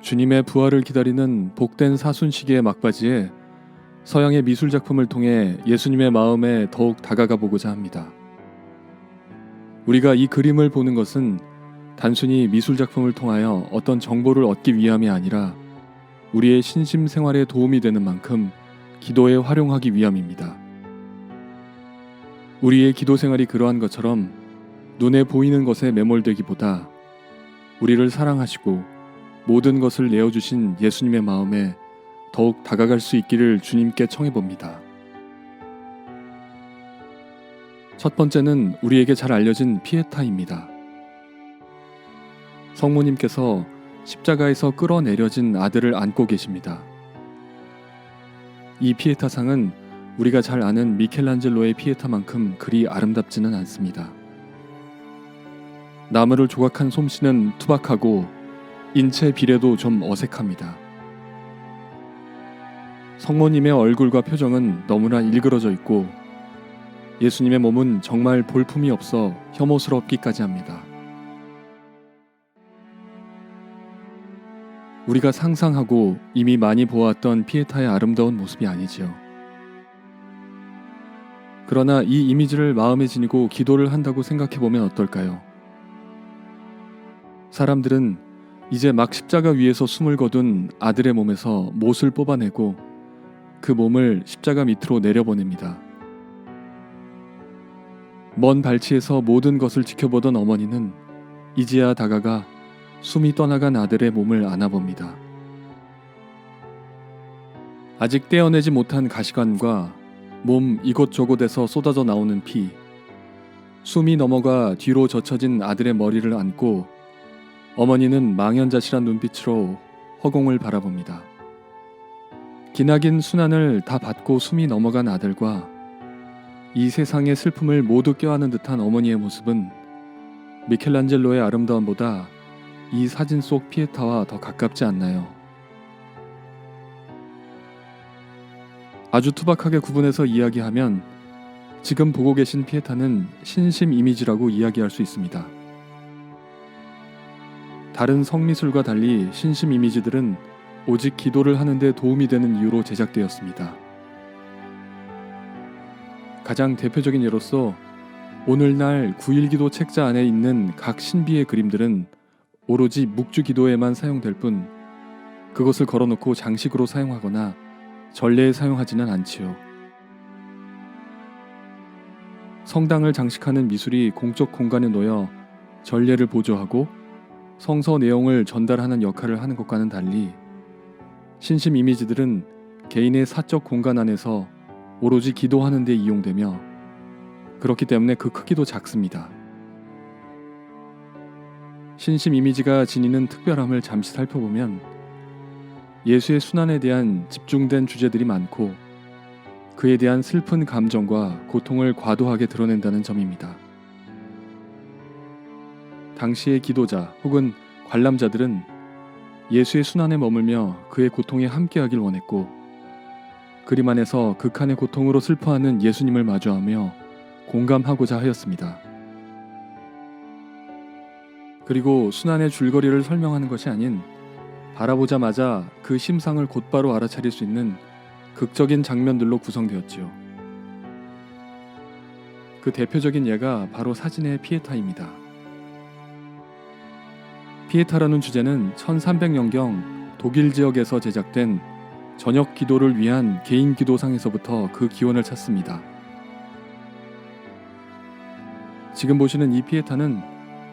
주님의 부활을 기다리는 복된 사순시기의 막바지에 서양의 미술 작품을 통해 예수님의 마음에 더욱 다가가 보고자 합니다. 우리가 이 그림을 보는 것은 단순히 미술 작품을 통하여 어떤 정보를 얻기 위함이 아니라 우리의 신심 생활에 도움이 되는 만큼 기도에 활용하기 위함입니다. 우리의 기도 생활이 그러한 것처럼 눈에 보이는 것에 매몰되기보다 우리를 사랑하시고 모든 것을 내어주신 예수님의 마음에 더욱 다가갈 수 있기를 주님께 청해봅니다. 첫 번째는 우리에게 잘 알려진 피에타입니다. 성모님께서 십자가에서 끌어내려진 아들을 안고 계십니다. 이 피에타상은 우리가 잘 아는 미켈란젤로의 피에타만큼 그리 아름답지는 않습니다. 나무를 조각한 솜씨는 투박하고 인체 비례도 좀 어색합니다. 성모님의 얼굴과 표정은 너무나 일그러져 있고 예수님의 몸은 정말 볼품이 없어 혐오스럽기까지 합니다. 우리가 상상하고 이미 많이 보았던 피에타의 아름다운 모습이 아니지요. 그러나 이 이미지를 마음에 지니고 기도를 한다고 생각해보면 어떨까요? 사람들은 이제 막 십자가 위에서 숨을 거둔 아들의 몸에서 못을 뽑아내고 그 몸을 십자가 밑으로 내려보냅니다. 먼 발치에서 모든 것을 지켜보던 어머니는 이제야 다가가 숨이 떠나간 아들의 몸을 안아봅니다. 아직 떼어내지 못한 가시관과 몸 이곳저곳에서 쏟아져 나오는 피, 숨이 넘어가 뒤로 젖혀진 아들의 머리를 안고 어머니는 망연자실한 눈빛으로 허공을 바라봅니다. 기나긴 순환을 다 받고 숨이 넘어간 아들과 이 세상의 슬픔을 모두 껴안은 듯한 어머니의 모습은 미켈란젤로의 아름다움보다 이 사진 속 피에타와 더 가깝지 않나요? 아주 투박하게 구분해서 이야기하면 지금 보고 계신 피에타는 신심 이미지라고 이야기할 수 있습니다. 다른 성미술과 달리 신심 이미지들은 오직 기도를 하는 데 도움이 되는 이유로 제작되었습니다. 가장 대표적인 예로서 오늘날 9.1기도 책자 안에 있는 각 신비의 그림들은 오로지 묵주 기도에만 사용될 뿐 그것을 걸어놓고 장식으로 사용하거나 전례에 사용하지는 않지요. 성당을 장식하는 미술이 공적 공간에 놓여 전례를 보조하고 성서 내용을 전달하는 역할을 하는 것과는 달리 신심 이미지들은 개인의 사적 공간 안에서 오로지 기도하는 데 이용되며 그렇기 때문에 그 크기도 작습니다. 신심 이미지가 지니는 특별함을 잠시 살펴보면 예수의 순환에 대한 집중된 주제들이 많고 그에 대한 슬픈 감정과 고통을 과도하게 드러낸다는 점입니다. 당시의 기도자 혹은 관람자들은 예수의 순환에 머물며 그의 고통에 함께하길 원했고 그림 안에서 극한의 고통으로 슬퍼하는 예수님을 마주하며 공감하고자 하였습니다. 그리고 순환의 줄거리를 설명하는 것이 아닌 바라보자마자 그 심상을 곧바로 알아차릴 수 있는 극적인 장면들로 구성되었지요. 그 대표적인 예가 바로 사진의 피에타입니다. 피에타라는 주제는 1300년경 독일 지역에서 제작된 저녁 기도를 위한 개인 기도상에서부터 그 기원을 찾습니다. 지금 보시는 이 피에타는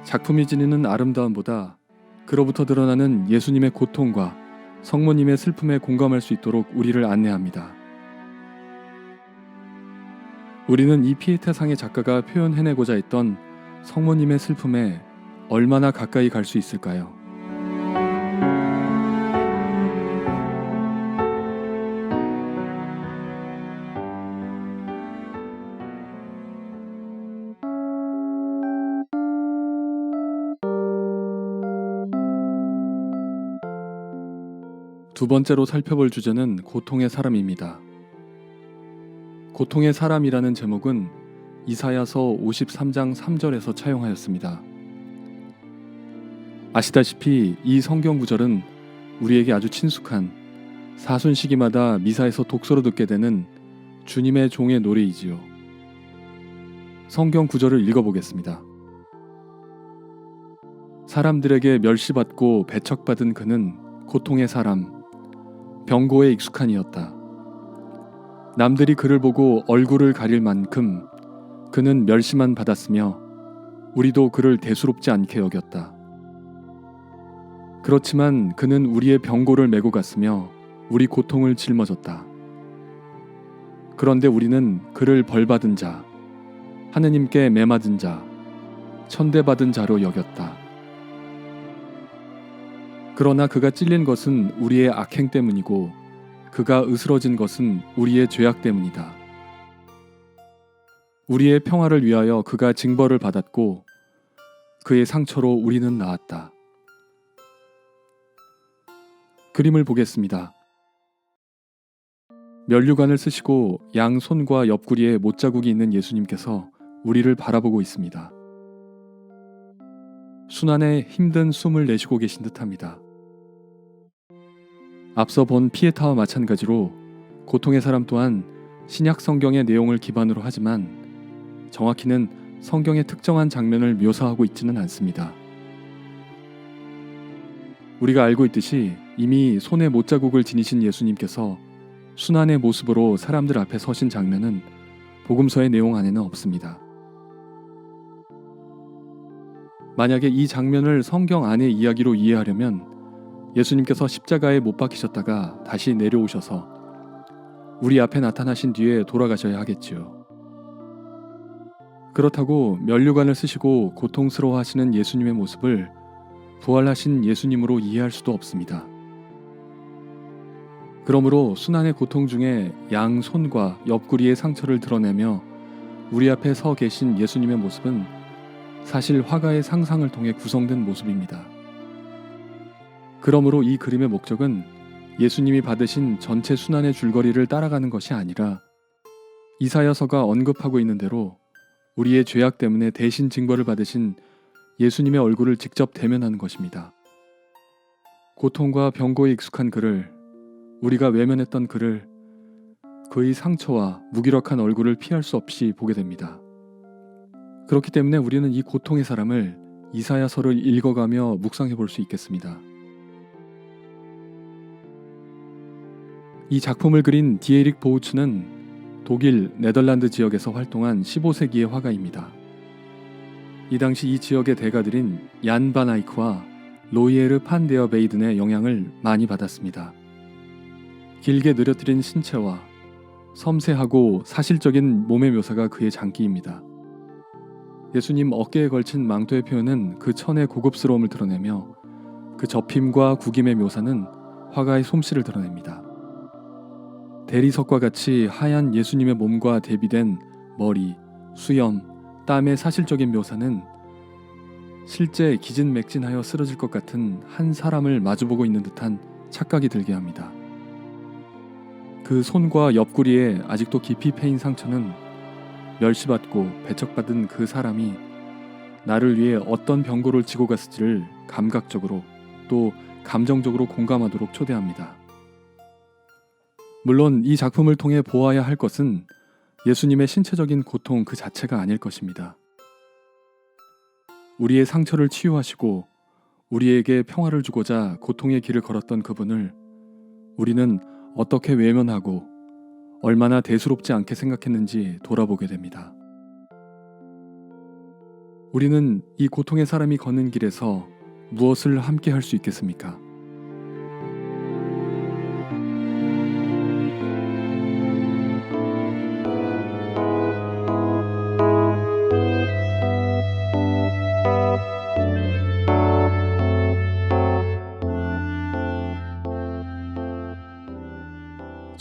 작품이 지니는 아름다움보다 그로부터 드러나는 예수님의 고통과 성모님의 슬픔에 공감할 수 있도록 우리를 안내합니다. 우리는 이 피에타상의 작가가 표현해내고자 했던 성모님의 슬픔에 얼마나 가까이 갈 수 있을까요? 두 번째로 살펴볼 주제는 고통의 사람입니다. 고통의 사람이라는 제목은 이사야서 53장 3절에서 차용하였습니다. 아시다시피 이 성경 구절은 우리에게 아주 친숙한 사순 시기마다 미사에서 독서로 듣게 되는 주님의 종의 노래이지요. 성경 구절을 읽어보겠습니다. 사람들에게 멸시받고 배척받은 그는 고통의 사람, 병고에 익숙한 이였다. 남들이 그를 보고 얼굴을 가릴 만큼 그는 멸시만 받았으며 우리도 그를 대수롭지 않게 여겼다. 그렇지만 그는 우리의 병고를 메고 갔으며 우리 고통을 짊어졌다. 그런데 우리는 그를 벌받은 자, 하느님께 매맞은 자, 천대받은 자로 여겼다. 그러나 그가 찔린 것은 우리의 악행 때문이고 그가 으스러진 것은 우리의 죄악 때문이다. 우리의 평화를 위하여 그가 징벌을 받았고 그의 상처로 우리는 나았다. 그림을 보겠습니다. 면류관을 쓰시고 양 손과 옆구리에 못자국이 있는 예수님께서 우리를 바라보고 있습니다. 순환에 힘든 숨을 내쉬고 계신 듯합니다. 앞서 본 피에타와 마찬가지로 고통의 사람 또한 신약 성경의 내용을 기반으로 하지만 정확히는 성경의 특정한 장면을 묘사하고 있지는 않습니다. 우리가 알고 있듯이 이미 손에 못자국을 지니신 예수님께서 순환의 모습으로 사람들 앞에 서신 장면은 복음서의 내용 안에는 없습니다. 만약에 이 장면을 성경 안의 이야기로 이해하려면 예수님께서 십자가에 못 박히셨다가 다시 내려오셔서 우리 앞에 나타나신 뒤에 돌아가셔야 하겠지요. 그렇다고 면류관을 쓰시고 고통스러워하시는 예수님의 모습을 부활하신 예수님으로 이해할 수도 없습니다. 그러므로 순환의 고통 중에 양 손과 옆구리의 상처를 드러내며 우리 앞에 서 계신 예수님의 모습은 사실 화가의 상상을 통해 구성된 모습입니다. 그러므로 이 그림의 목적은 예수님이 받으신 전체 순환의 줄거리를 따라가는 것이 아니라 이사야서가 언급하고 있는 대로 우리의 죄악 때문에 대신 징벌을 받으신 예수님의 얼굴을 직접 대면하는 것입니다. 고통과 병고에 익숙한 그를, 우리가 외면했던 그를, 그의 상처와 무기력한 얼굴을 피할 수 없이 보게 됩니다. 그렇기 때문에 우리는 이 고통의 사람을 이사야서를 읽어가며 묵상해 볼 수 있겠습니다. 이 작품을 그린 디에릭 보우츠는 독일, 네덜란드 지역에서 활동한 15세기의 화가입니다. 이 당시 이 지역의 대가들인 얀 반 아이크와 로이에르 판 데어 베이든의 영향을 많이 받았습니다. 길게 늘어뜨린 신체와 섬세하고 사실적인 몸의 묘사가 그의 장기입니다. 예수님 어깨에 걸친 망토의 표현은 그 천의 고급스러움을 드러내며 그 접힘과 구김의 묘사는 화가의 솜씨를 드러냅니다. 대리석과 같이 하얀 예수님의 몸과 대비된 머리, 수염, 땀의 사실적인 묘사는 실제 기진맥진하여 쓰러질 것 같은 한 사람을 마주보고 있는 듯한 착각이 들게 합니다. 그 손과 옆구리에 아직도 깊이 패인 상처는 멸시받고 배척받은 그 사람이 나를 위해 어떤 병고를 지고 갔을지를 감각적으로 또 감정적으로 공감하도록 초대합니다. 물론 이 작품을 통해 보아야 할 것은 예수님의 신체적인 고통 그 자체가 아닐 것입니다. 우리의 상처를 치유하시고 우리에게 평화를 주고자 고통의 길을 걸었던 그분을 우리는 어떻게 외면하고 얼마나 대수롭지 않게 생각했는지 돌아보게 됩니다. 우리는 이 고통의 사람이 걷는 길에서 무엇을 함께 할 수 있겠습니까?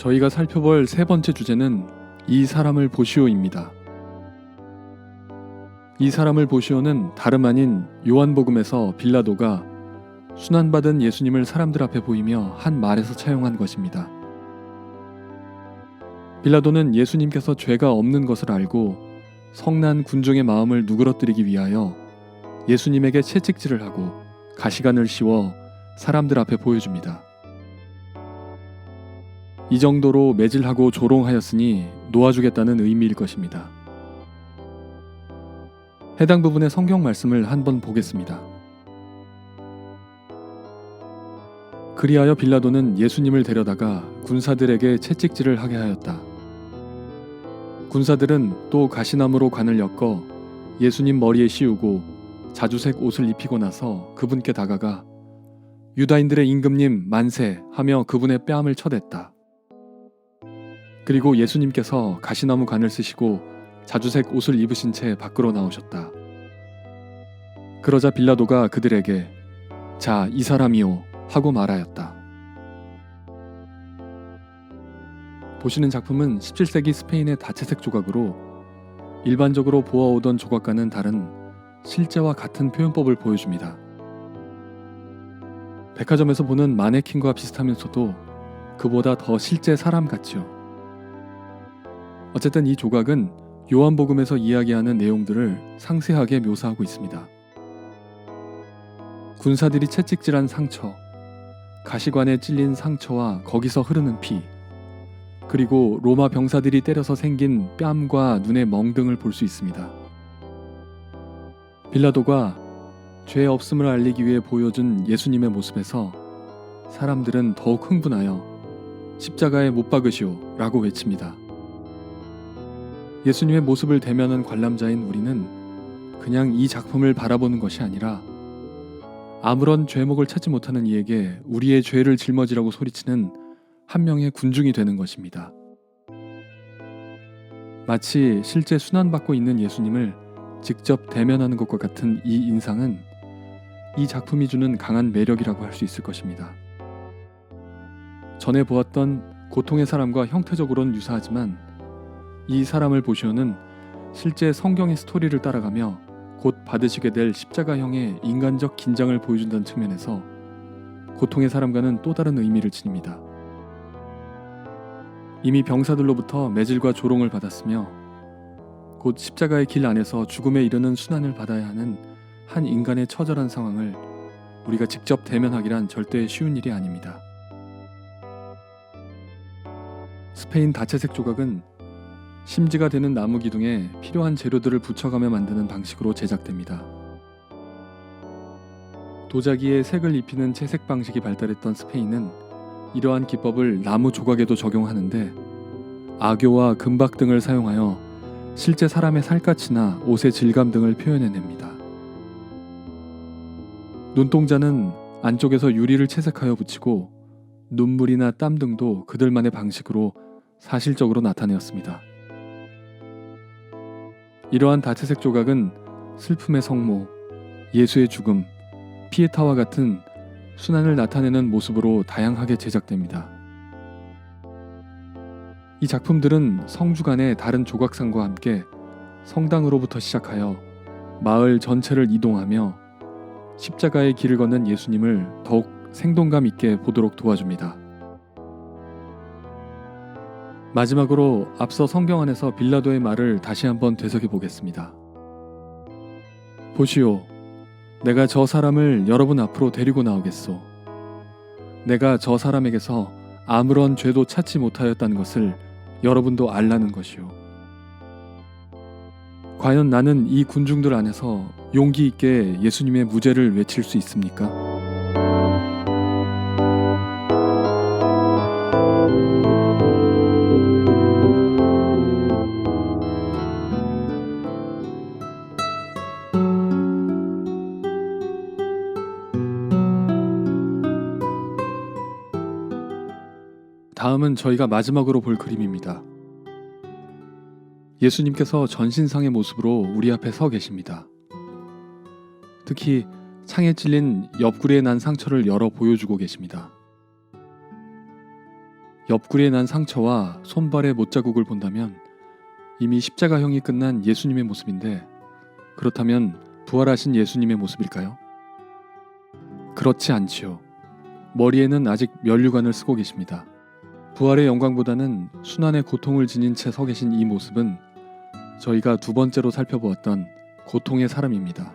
저희가 살펴볼 세 번째 주제는 이 사람을 보시오입니다. 이 사람을 보시오는 다름 아닌 요한복음에서 빌라도가 순환받은 예수님을 사람들 앞에 보이며 한 말에서 차용한 것입니다. 빌라도는 예수님께서 죄가 없는 것을 알고 성난 군중의 마음을 누그러뜨리기 위하여 예수님에게 채찍질을 하고 가시관을 씌워 사람들 앞에 보여줍니다. 이 정도로 매질하고 조롱하였으니 놓아주겠다는 의미일 것입니다. 해당 부분의 성경 말씀을 한번 보겠습니다. 그리하여 빌라도는 예수님을 데려다가 군사들에게 채찍질을 하게 하였다. 군사들은 또 가시나무로 관을 엮어 예수님 머리에 씌우고 자주색 옷을 입히고 나서 그분께 다가가 유다인들의 임금님 만세 하며 그분의 뺨을 쳐댔다. 그리고 예수님께서 가시나무 관을 쓰시고 자주색 옷을 입으신 채 밖으로 나오셨다. 그러자 빌라도가 그들에게 자, 이 사람이요 하고 말하였다. 보시는 작품은 17세기 스페인의 다채색 조각으로 일반적으로 보아오던 조각과는 다른 실제와 같은 표현법을 보여줍니다. 백화점에서 보는 마네킹과 비슷하면서도 그보다 더 실제 사람 같지요. 어쨌든 이 조각은 요한복음에서 이야기하는 내용들을 상세하게 묘사하고 있습니다. 군사들이 채찍질한 상처, 가시관에 찔린 상처와 거기서 흐르는 피, 그리고 로마 병사들이 때려서 생긴 뺨과 눈의 멍등을 볼 수 있습니다. 빌라도가 죄 없음을 알리기 위해 보여준 예수님의 모습에서 사람들은 더욱 흥분하여 십자가에 못 박으시오 라고 외칩니다. 예수님의 모습을 대면한 관람자인 우리는 그냥 이 작품을 바라보는 것이 아니라 아무런 죄목을 찾지 못하는 이에게 우리의 죄를 짊어지라고 소리치는 한 명의 군중이 되는 것입니다. 마치 실제 순환받고 있는 예수님을 직접 대면하는 것과 같은 이 인상은 이 작품이 주는 강한 매력이라고 할 수 있을 것입니다. 전에 보았던 고통의 사람과 형태적으로는 유사하지만 이 사람을 보시오는 실제 성경의 스토리를 따라가며 곧 받으시게 될 십자가형의 인간적 긴장을 보여준다는 측면에서 고통의 사람과는 또 다른 의미를 지닙니다. 이미 병사들로부터 매질과 조롱을 받았으며 곧 십자가의 길 안에서 죽음에 이르는 순환을 받아야 하는 한 인간의 처절한 상황을 우리가 직접 대면하기란 절대 쉬운 일이 아닙니다. 스페인 다채색 조각은 심지가 되는 나무 기둥에 필요한 재료들을 붙여가며 만드는 방식으로 제작됩니다. 도자기에 색을 입히는 채색 방식이 발달했던 스페인은 이러한 기법을 나무 조각에도 적용하는데 악교와 금박 등을 사용하여 실제 사람의 살갗이나 옷의 질감 등을 표현해냅니다. 눈동자는 안쪽에서 유리를 채색하여 붙이고 눈물이나 땀 등도 그들만의 방식으로 사실적으로 나타내었습니다. 이러한 다채색 조각은 슬픔의 성모, 예수의 죽음, 피에타와 같은 순환을 나타내는 모습으로 다양하게 제작됩니다. 이 작품들은 성주간의 다른 조각상과 함께 성당으로부터 시작하여 마을 전체를 이동하며 십자가의 길을 걷는 예수님을 더욱 생동감 있게 보도록 도와줍니다. 마지막으로 앞서 성경 안에서 빌라도의 말을 다시 한번 되새겨 보겠습니다. 보시오, 내가 저 사람을 여러분 앞으로 데리고 나오겠소. 내가 저 사람에게서 아무런 죄도 찾지 못하였다는 것을 여러분도 알라는 것이오. 과연 나는 이 군중들 안에서 용기 있게 예수님의 무죄를 외칠 수 있습니까? 다음은 저희가 마지막으로 볼 그림입니다. 예수님께서 전신상의 모습으로 우리 앞에 서 계십니다. 특히 창에 찔린 옆구리에 난 상처를 열어 보여주고 계십니다. 옆구리에 난 상처와 손발의 못자국을 본다면 이미 십자가형이 끝난 예수님의 모습인데, 그렇다면 부활하신 예수님의 모습일까요? 그렇지 않지요. 머리에는 아직 면류관을 쓰고 계십니다. 부활의 영광보다는 순환의 고통을 지닌 채 서 계신 이 모습은 저희가 두 번째로 살펴보았던 고통의 사람입니다.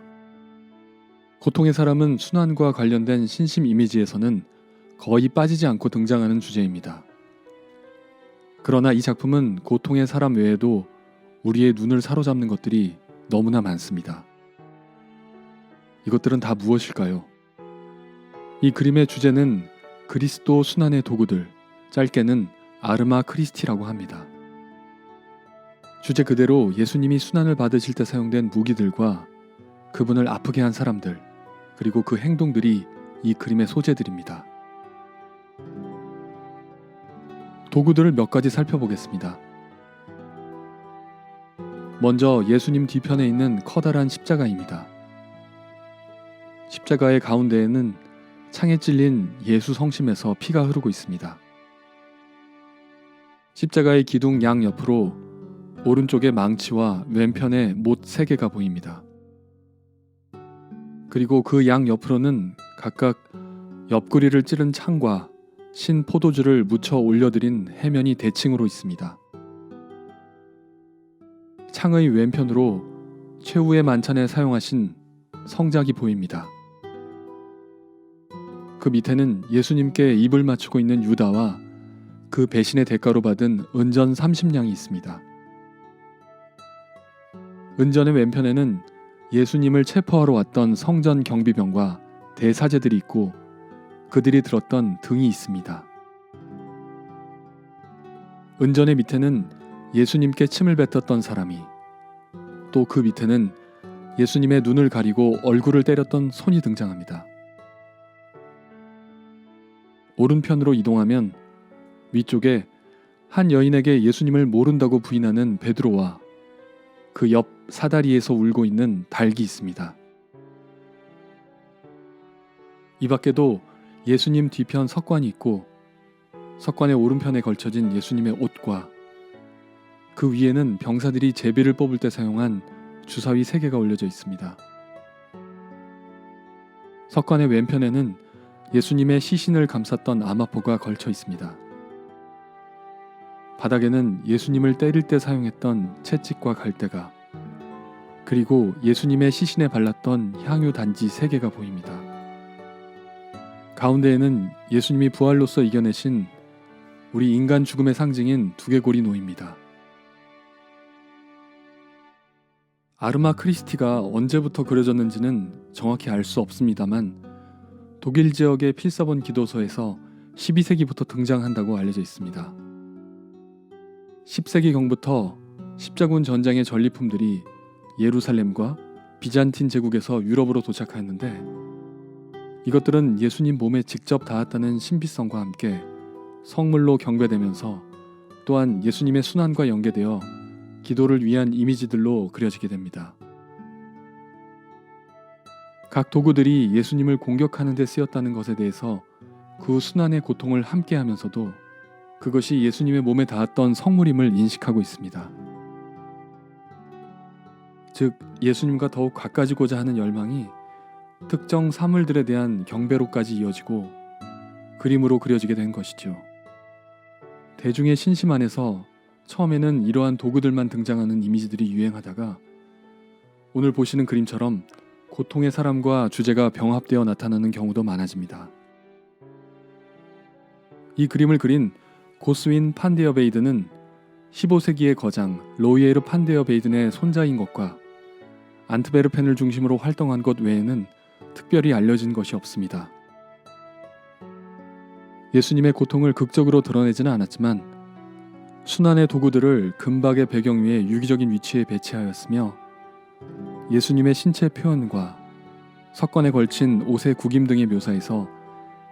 고통의 사람은 순환과 관련된 신심 이미지에서는 거의 빠지지 않고 등장하는 주제입니다. 그러나 이 작품은 고통의 사람 외에도 우리의 눈을 사로잡는 것들이 너무나 많습니다. 이것들은 다 무엇일까요? 이 그림의 주제는 그리스도 순환의 도구들, 짧게는 아르마 크리스티라고 합니다. 주제 그대로 예수님이 순환을 받으실 때 사용된 무기들과 그분을 아프게 한 사람들, 그리고 그 행동들이 이 그림의 소재들입니다. 도구들을 몇 가지 살펴보겠습니다. 먼저 예수님 뒤편에 있는 커다란 십자가입니다. 십자가의 가운데에는 창에 찔린 예수 성심에서 피가 흐르고 있습니다. 십자가의 기둥 양 옆으로 오른쪽에 망치와 왼편에 못 3개가 보입니다. 그리고 그 양 옆으로는 각각 옆구리를 찌른 창과 신 포도주를 묻혀 올려드린 해면이 대칭으로 있습니다. 창의 왼편으로 최후의 만찬에 사용하신 성작이 보입니다. 그 밑에는 예수님께 입을 맞추고 있는 유다와 그 배신의 대가로 받은 은전 30냥이 있습니다. 은전의 왼편에는 예수님을 체포하러 왔던 성전 경비병과 대사제들이 있고 그들이 들었던 등이 있습니다. 은전의 밑에는 예수님께 침을 뱉었던 사람이, 또 그 밑에는 예수님의 눈을 가리고 얼굴을 때렸던 손이 등장합니다. 오른편으로 이동하면 위쪽에 한 여인에게 예수님을 모른다고 부인하는 베드로와 그 옆 사다리에서 울고 있는 닭이 있습니다. 이 밖에도 예수님 뒤편 석관이 있고 석관의 오른편에 걸쳐진 예수님의 옷과 그 위에는 병사들이 제비를 뽑을 때 사용한 주사위 3개가 올려져 있습니다. 석관의 왼편에는 예수님의 시신을 감쌌던 아마포가 걸쳐 있습니다. 바닥에는 예수님을 때릴 때 사용했던 채찍과 갈대가, 그리고 예수님의 시신에 발랐던 향유 단지 3개가 보입니다. 가운데에는 예수님이 부활로서 이겨내신 우리 인간 죽음의 상징인 두개골이 놓입니다. 아르마 크리스티가 언제부터 그려졌는지는 정확히 알 수 없습니다만 독일 지역의 필사본 기도서에서 12세기부터 등장한다고 알려져 있습니다. 10세기경부터 십자군 전장의 전리품들이 예루살렘과 비잔틴 제국에서 유럽으로 도착하였는데 이것들은 예수님 몸에 직접 닿았다는 신비성과 함께 성물로 경배되면서 또한 예수님의 순환과 연계되어 기도를 위한 이미지들로 그려지게 됩니다. 각 도구들이 예수님을 공격하는 데 쓰였다는 것에 대해서 그 순환의 고통을 함께하면서도 그것이 예수님의 몸에 닿았던 성물임을 인식하고 있습니다. 즉 예수님과 더욱 가까워지고자 하는 열망이 특정 사물들에 대한 경배로까지 이어지고 그림으로 그려지게 된 것이죠. 대중의 신심 안에서 처음에는 이러한 도구들만 등장하는 이미지들이 유행하다가 오늘 보시는 그림처럼 고통의 사람과 주제가 병합되어 나타나는 경우도 많아집니다. 이 그림을 그린 고스윈 판데어베이든은 15세기의 거장 로이에르 판데어베이든의 손자인 것과 안트베르펜을 중심으로 활동한 것 외에는 특별히 알려진 것이 없습니다. 예수님의 고통을 극적으로 드러내지는 않았지만 순환의 도구들을 금박의 배경 위에 유기적인 위치에 배치하였으며 예수님의 신체 표현과 석관에 걸친 옷의 구김 등의 묘사에서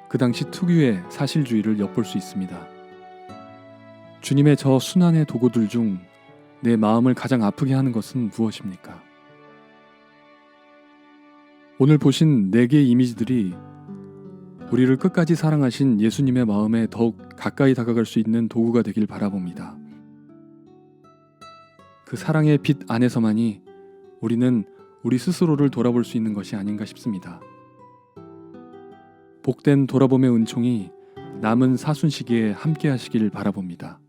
그 당시 특유의 사실주의를 엿볼 수 있습니다. 주님의 저 순환의 도구들 중 내 마음을 가장 아프게 하는 것은 무엇입니까? 오늘 보신 4개의 이미지들이 우리를 끝까지 사랑하신 예수님의 마음에 더욱 가까이 다가갈 수 있는 도구가 되길 바라봅니다. 그 사랑의 빛 안에서만이 우리는 우리 스스로를 돌아볼 수 있는 것이 아닌가 싶습니다. 복된 돌아봄의 은총이 남은 사순 시기에 함께 하시길 바라봅니다.